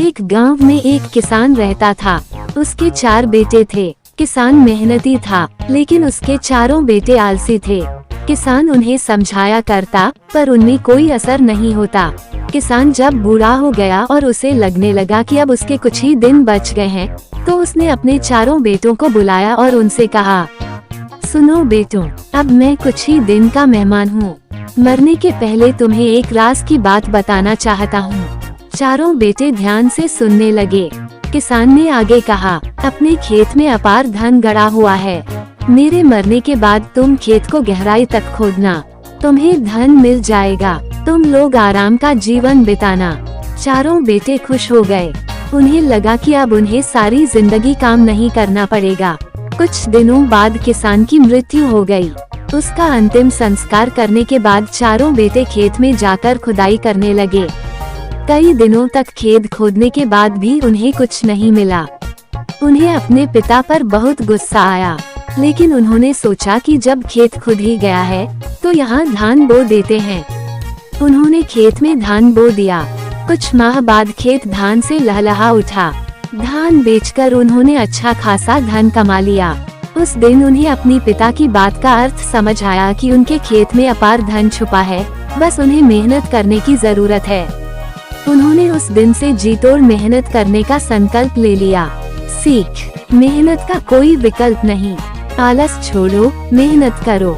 एक गांव में एक किसान रहता था। उसके 4 बेटे थे। किसान मेहनती था, लेकिन उसके चारों बेटे आलसी थे। किसान उन्हें समझाया करता, पर उनमें कोई असर नहीं होता। किसान जब बूढ़ा हो गया और उसे लगने लगा कि अब उसके कुछ ही दिन बच गए हैं, तो उसने अपने चारों बेटों को बुलाया और उनसे कहा, सुनो बेटों, अब मैं कुछ ही दिन का मेहमान हूँ। मरने के पहले तुम्हें एक राज की बात बताना चाहता हूँ। चारों बेटे ध्यान से सुनने लगे। किसान ने आगे कहा, अपने खेत में अपार धन गड़ा हुआ है। मेरे मरने के बाद तुम खेत को गहराई तक खोदना, तुम्हें धन मिल जाएगा। तुम लोग आराम का जीवन बिताना। चारों बेटे खुश हो गए। उन्हें लगा कि अब उन्हें सारी जिंदगी काम नहीं करना पड़ेगा। कुछ दिनों बाद किसान की मृत्यु हो गई। उसका अंतिम संस्कार करने के बाद चारों बेटे खेत में जाकर खुदाई करने लगे। कई दिनों तक खेत खोदने के बाद भी उन्हें कुछ नहीं मिला। उन्हें अपने पिता पर बहुत गुस्सा आया, लेकिन उन्होंने सोचा कि जब खेत खुद ही गया है, तो यहाँ धान बो देते हैं। उन्होंने खेत में धान बो दिया। कुछ माह बाद खेत धान से लहलहा उठा। धान बेचकर उन्होंने अच्छा खासा धन कमा लिया। उस दिन उन्हें अपनी पिता की बात का अर्थ समझ आया कि उनके खेत में अपार धन छुपा है, बस उन्हें मेहनत करने की जरूरत है। उन्होंने उस दिन से जी तोड़ मेहनत करने का संकल्प ले लिया। सीख, मेहनत का कोई विकल्प नहीं। आलस छोड़ो, मेहनत करो।